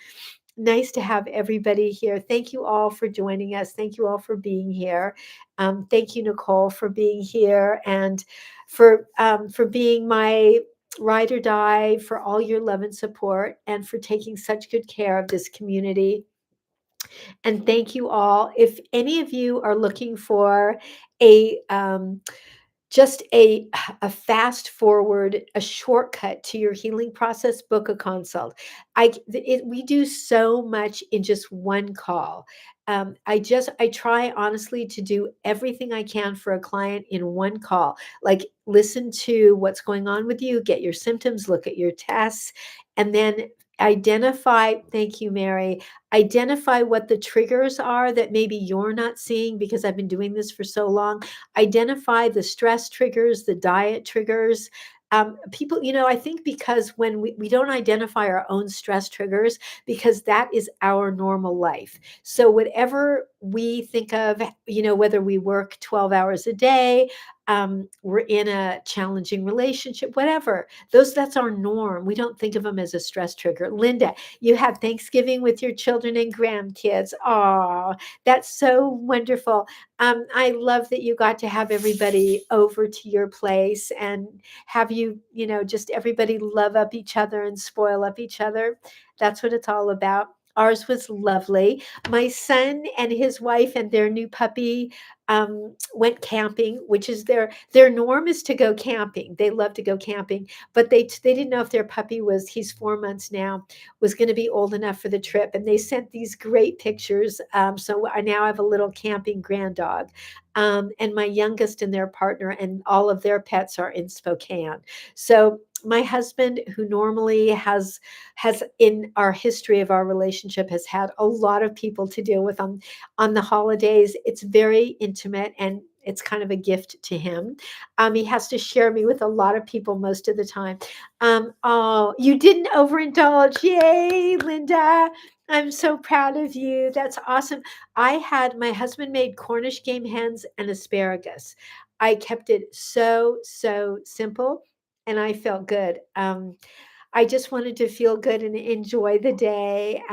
Nice to have everybody here. Thank you all for joining us. Thank you all for being here. Thank you, Nicole, for being here, and for being my ride or die, for all your love and support, and for taking such good care of this community. And thank you all. If any of you are looking for a just a fast forward, a shortcut to your healing process, book a consult. We do so much in just one call. I try honestly to do everything I can for a client in one call. Like, listen to what's going on with you, get your symptoms, look at your tests, and then identify. Thank you, Mary. Identify what the triggers are that maybe you're not seeing, because I've been doing this for so long. Identify the stress triggers, the diet triggers. People, I think because when we don't identify our own stress triggers, because that is our normal life. So whatever we think of, whether we work 12 hours a day, we're in a challenging relationship, whatever, that's our norm. We don't think of them as a stress trigger. Linda, you have Thanksgiving with your children and grandkids. Oh, that's so wonderful. I love that you got to have everybody over to your place and have just everybody love up each other and spoil up each other. That's what it's all about. Ours was lovely. My son and his wife and their new puppy went camping, which is their norm is to go camping. They love to go camping, but they didn't know if their puppy he's 4 months now, was going to be old enough for the trip. And they sent these great pictures. So I now have a little camping grand dog. And my youngest and their partner and all of their pets are in Spokane. So my husband, who normally has in our history of our relationship, has had a lot of people to deal with on the holidays. It's very intimate, and it's kind of a gift to him. He has to share me with a lot of people most of the time. Oh, you didn't overindulge. Yay, Linda. I'm so proud of you. That's awesome. My husband made Cornish game hens and asparagus. I kept it so simple, and I felt good. I just wanted to feel good and enjoy the day,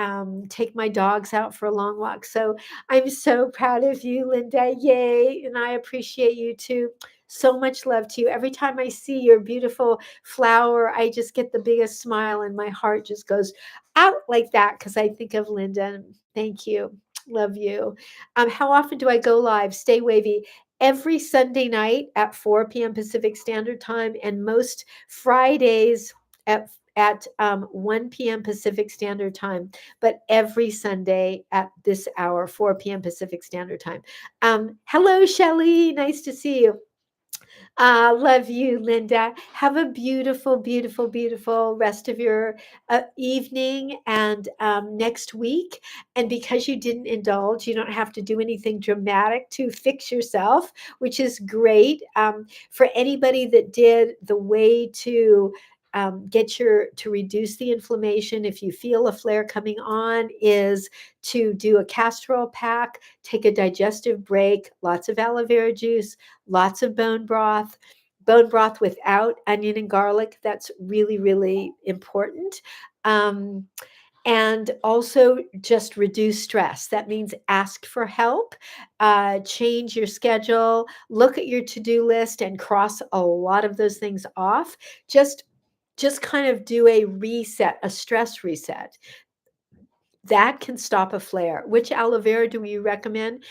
take my dogs out for a long walk. So I'm so proud of you, Linda. Yay. And I appreciate you too. So much love to you. Every time I see your beautiful flower, I just get the biggest smile, and my heart just goes out like that because I think of Linda. Thank you. Love you. How often do I go live? Stay wavy. Every Sunday night at 4 p.m. Pacific Standard Time, and most Fridays at 1 p.m. Pacific Standard Time, but every Sunday at this hour, 4 p.m. Pacific Standard Time. Hello, Shelley. Nice to see you. Love you, Linda. Have a beautiful, beautiful, beautiful rest of your evening and next week. And because you didn't indulge, you don't have to do anything dramatic to fix yourself, which is great. For anybody that did, the way to get your to reduce the inflammation if you feel a flare coming on is to do a castor oil pack, take a digestive break, lots of aloe vera juice, lots of bone broth without onion and garlic. That's really, really important. Um, and also just reduce stress. That means ask for help, change your schedule, look at your to-do list and cross a lot of those things off. Just just kind of do a reset, a stress reset. That can stop a flare. Which aloe vera do we recommend?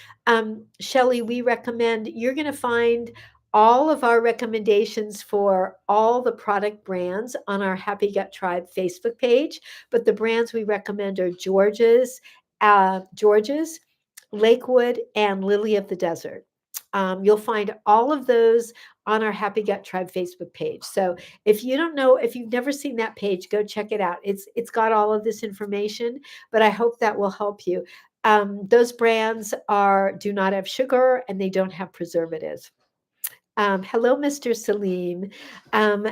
Shelley, we recommend you're going to find all of our recommendations for all the product brands on our Happy Gut Tribe Facebook page. But the brands we recommend are George's, Lakewood, and Lily of the Desert. You'll find all of those on our Happy Gut Tribe Facebook page. So if you don't know, if you've never seen that page, go check it out. It's got all of this information, but I hope that will help you. Those brands do not have sugar and they don't have preservatives. Hello, Mr. Salim.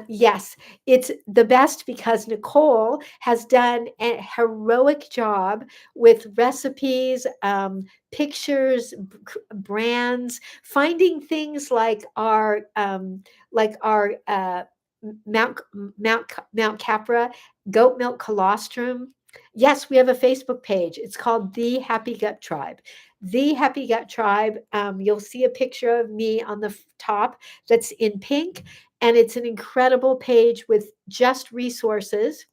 Yes, it's the best because Nicole has done a heroic job with recipes, pictures, brands, finding things like our Mount Mount Capra goat milk colostrum. Yes, we have a Facebook page. It's called The Happy Gut Tribe. The Happy Gut Tribe. You'll see a picture of me on the top that's in pink, and it's an incredible page with just resources.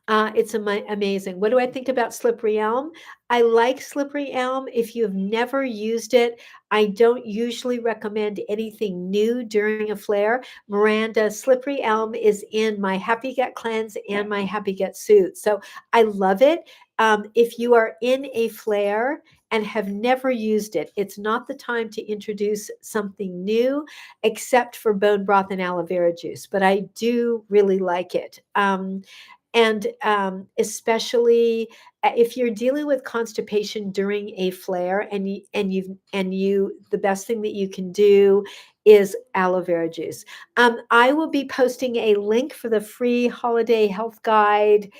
It's amazing. What do I think about Slippery Elm? I like Slippery Elm. If you've never used it, I don't usually recommend anything new during a flare. Miranda, Slippery Elm is in my Happy Gut Cleanse and my Happy Gut Soothe. So I love it. If you are in a flare and have never used it, it's not the time to introduce something new except for bone broth and aloe vera juice. But I do really like it. And especially if you're dealing with constipation during a flare and you the best thing that you can do is aloe vera juice. I will be posting a link for the free holiday health guide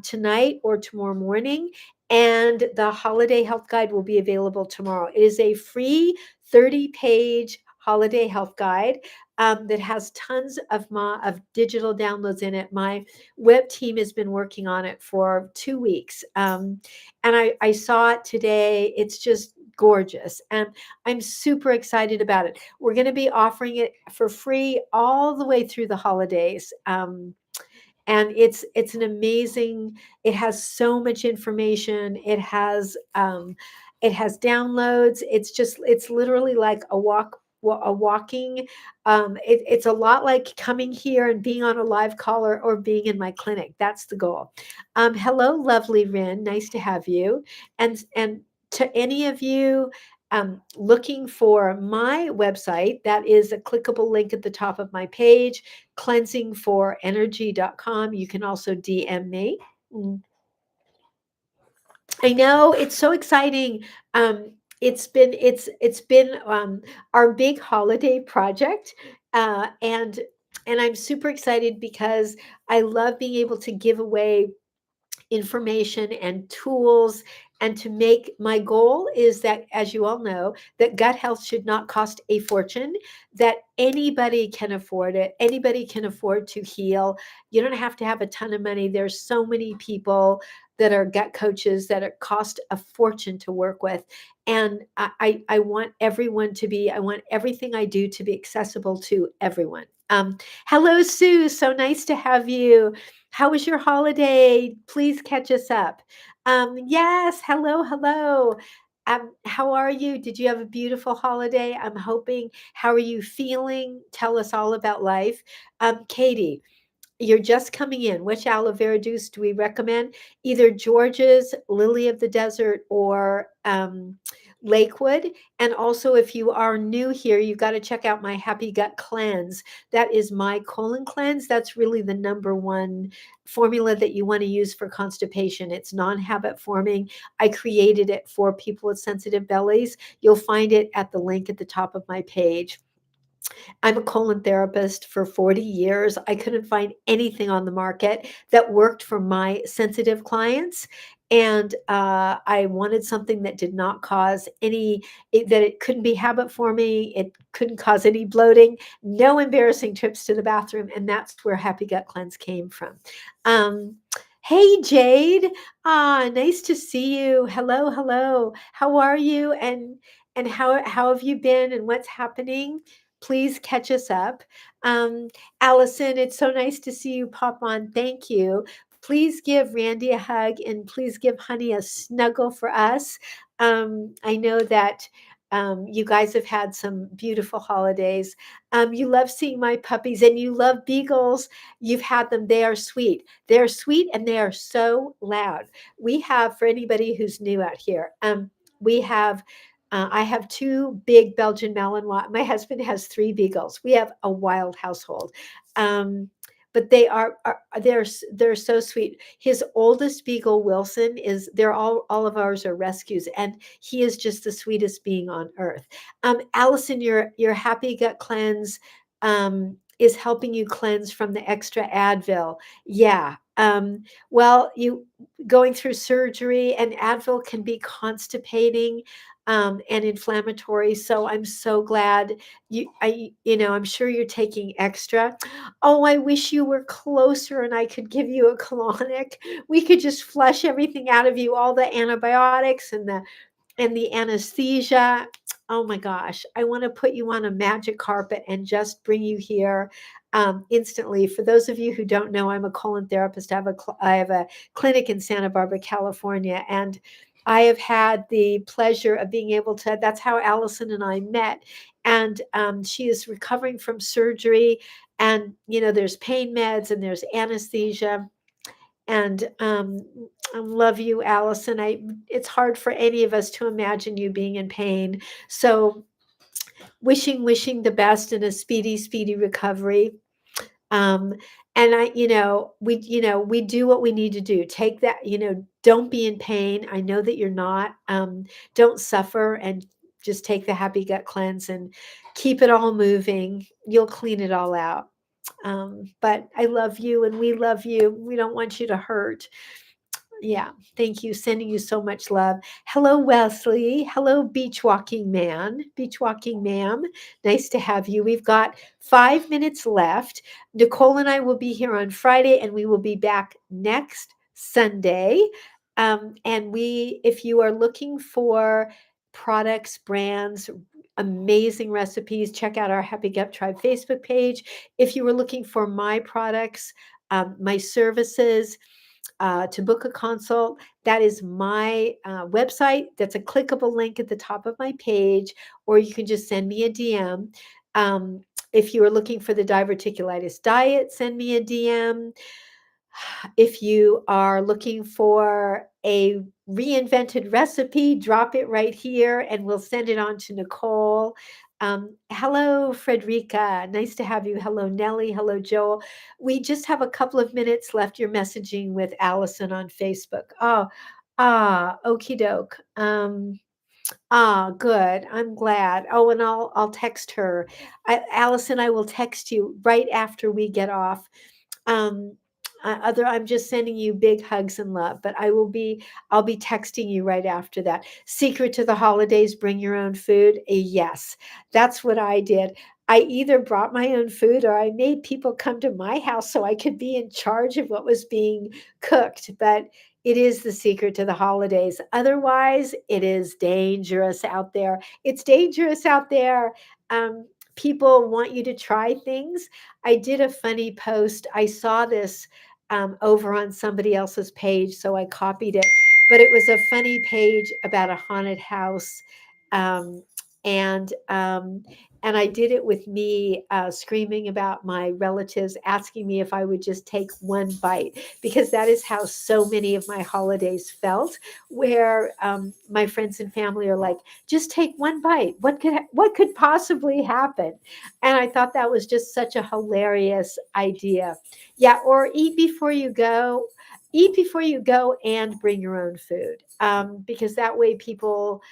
tonight or tomorrow morning, and the holiday health guide will be available tomorrow. It is a free 30-page holiday health guide that has tons of digital downloads in it. My web team has been working on it for 2 weeks. And I saw it today. It's just gorgeous. And I'm super excited about it. We're going to be offering it for free all the way through the holidays. And it's an amazing, it has so much information. It has downloads. It's literally like a walking it's a lot like coming here and being on a live call or being in my clinic. That's the goal. Hello, lovely Rin. Nice to have you. And to any of you looking for my website, that is a clickable link at the top of my page, cleansingforenergy.com. You can also DM me. Mm. I know, it's so exciting. It's been our big holiday project, and I'm super excited because I love being able to give away information and tools, and to make my goal is that, as you all know, that gut health should not cost a fortune, that anybody can afford it, anybody can afford to heal. You don't have to have a ton of money. There's so many people that are gut coaches that are cost a fortune to work with, and I want everyone to be, I want everything I do to be accessible to everyone. Hello, Sue, so nice to have you. How was your holiday? Please catch us up. Yes, hello, hello. How are you? Did you have a beautiful holiday? I'm hoping. How are you feeling? Tell us all about life. Katie, you're just coming in. Which aloe vera juice do we recommend? Either George's, Lily of the Desert, or Lakewood. And also, if you are new here, you've got to check out my Happy Gut Cleanse. That is my colon cleanse. That's really the number one formula that you want to use for constipation. It's non-habit forming. I created it for people with sensitive bellies. You'll find it at the link at the top of my page. I'm a colon therapist for 40 years. I couldn't find anything on the market that worked for my sensitive clients. And I wanted something that did not cause that it couldn't be habit forming, it couldn't cause any bloating, no embarrassing trips to the bathroom. And that's where Happy Gut Cleanse came from. Um, hey, Jade. Nice to see you. Hello, hello. How are you? And how have you been and what's happening? Please catch us up. Allison, it's so nice to see you pop on. Thank you. Please give Randy a hug and please give Honey a snuggle for us. I know that you guys have had some beautiful holidays. You love seeing my puppies and you love beagles. You've had them. They are sweet. They're sweet and they are so loud. We have, for anybody who's new out here, we have I have two big Belgian Malinois. My husband has three beagles. We have a wild household. But they're so sweet. His oldest beagle, Wilson, is they're all of ours are rescues, and he is just the sweetest being on earth. Allison, your Happy Gut Cleanse is helping you cleanse from the extra Advil. Yeah. Well, you going through surgery and Advil can be constipating and inflammatory. So I'm so glad I'm sure you're taking extra. Oh, I wish you were closer and I could give you a colonic. We could just flush everything out of you, all the antibiotics and the anesthesia. Oh my gosh, I want to put you on a magic carpet and just bring you here instantly. For those of you who don't know, I'm a colon therapist. I have a clinic in Santa Barbara, California, and I have had the pleasure of being able to. That's how Allison and I met, and she is recovering from surgery. And there's pain meds and there's anesthesia and I love you, Allison. It's hard for any of us to imagine you being in pain. So wishing the best and a speedy recovery. Um, and we do what we need to do. Take that, don't be in pain. I know that you're not. Don't suffer and just take the Happy Gut Cleanse and keep it all moving. You'll clean it all out. But I love you and we love you. We don't want you to hurt. Yeah, thank you. Sending you so much love. Hello, Wesley. Hello, beach walking man. Beach walking ma'am. Nice to have you. We've got 5 minutes left. Nicole and I will be here on Friday, and we will be back next Sunday. If you are looking for products, brands, amazing recipes, check out our Happy Gut Tribe Facebook page. If you were looking for my products, my services, to book a consult, that is my website. That's a clickable link at the top of my page, or you can just send me a DM. If you are looking for the diverticulitis diet, send me a DM. If you are looking for a reinvented recipe, drop it right here and we'll send it on to Nicole. Hello, Frederica. Nice to have you. Hello, Nellie. Hello, Joel. We just have a couple of minutes left. You're messaging with Allison on Facebook. Okie doke. Good. I'm glad. Oh, and I'll text her. Allison, I will text you right after we get off. Um, I'm just sending you big hugs and love, but I'll be texting you right after that. Secret to the holidays, bring your own food. Yes, that's what I did. I either brought my own food or I made people come to my house so I could be in charge of what was being cooked. But it is the secret to the holidays. Otherwise, it is dangerous out there. It's dangerous out there. People want you to try things. I did a funny post. I saw this over on somebody else's page, so I copied it. But it was a funny page about a haunted house, and And I did it with me screaming about my relatives, asking me if I would just take one bite, because that is how so many of my holidays felt, where my friends and family are like, just take one bite. What could possibly happen? And I thought that was just such a hilarious idea. Yeah, or eat before you go and bring your own food, because that way people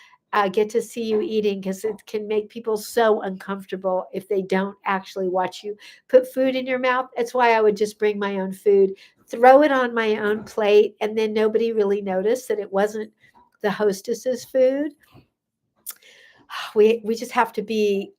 get to see you eating, because it can make people so uncomfortable if they don't actually watch you put food in your mouth. That's why I would just bring my own food, throw it on my own plate, and then nobody really noticed that it wasn't the hostess's food. We just have to be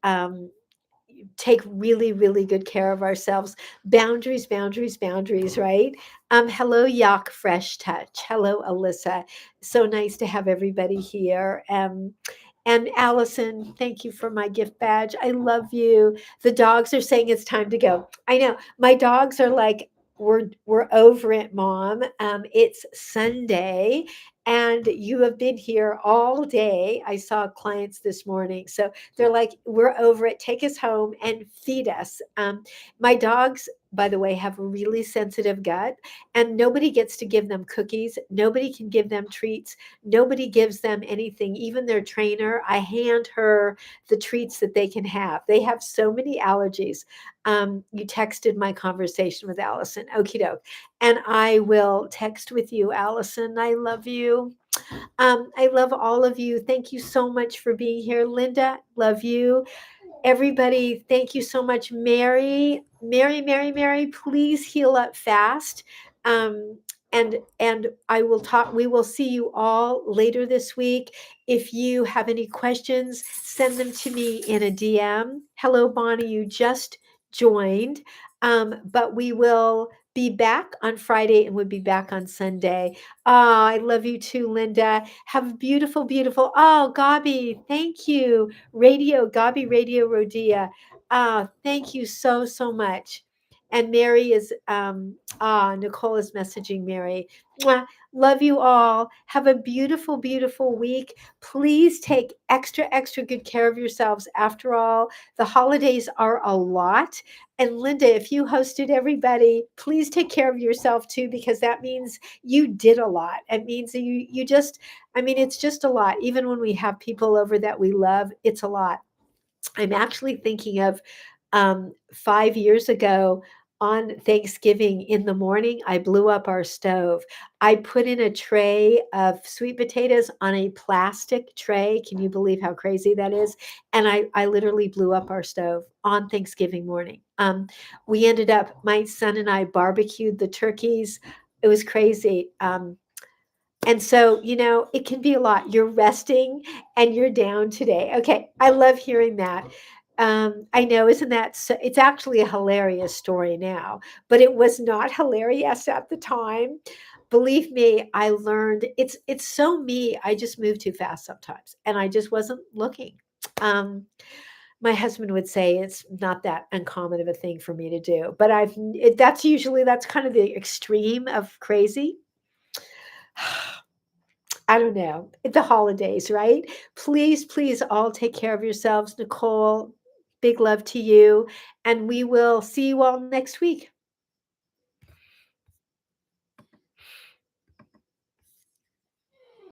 take really, really good care of ourselves. Boundaries, boundaries, boundaries, right? Hello, Yak Fresh Touch. Hello, Alyssa. So nice to have everybody here. And Allison, thank you for my gift badge. I love you. The dogs are saying it's time to go. I know my dogs are like, we're over it, Mom. It's Sunday, and you have been here all day. I saw clients this morning, so they're like, we're over it. Take us home and feed us. My dogs, by the way, have a really sensitive gut, and nobody gets to give them cookies. Nobody can give them treats. Nobody gives them anything. Even their trainer, I hand her the treats that they can have. They have so many allergies. You texted my conversation with Allison. Okie doke. And I will text with you, Allison. I love you. I love all of you. Thank you so much for being here. Linda, love you. Everybody, thank you so much. Mary, please heal up fast. Um, and we will see you all later this week. If you have any questions, send them to me in a DM. Hello, Bonnie, you just joined. But we will be back on Friday and we'll be back on Sunday. I love you too, Linda. Have a beautiful, beautiful. Oh, Gabi, thank you. Gabi Radio Rodia. Thank you so, so much. And Mary is, Nicole is messaging Mary. Mwah. Love you all. Have a beautiful, beautiful week. Please take extra, extra good care of yourselves. After all, the holidays are a lot. And Linda, if you hosted everybody, please take care of yourself too, because that means you did a lot. It means that you just, I mean, it's just a lot. Even when we have people over that we love, it's a lot. I'm actually thinking of 5 years ago on Thanksgiving in the morning, I blew up our stove. I put in a tray of sweet potatoes on a plastic tray. Can you believe how crazy that is? And I literally blew up our stove on Thanksgiving morning. We ended up, my son and I barbecued the turkeys. It was crazy. And so, it can be a lot. You're resting and you're down today. Okay. I love hearing that. I know, isn't that so? It's actually a hilarious story now, but it was not hilarious at the time. Believe me, I learned it's so me. I just move too fast sometimes, and I just wasn't looking. Um, my husband would say it's not that uncommon of a thing for me to do, but that's kind of the extreme of crazy. I don't know. The holidays, right? Please, please all take care of yourselves. Nicole, big love to you. And we will see you all next week.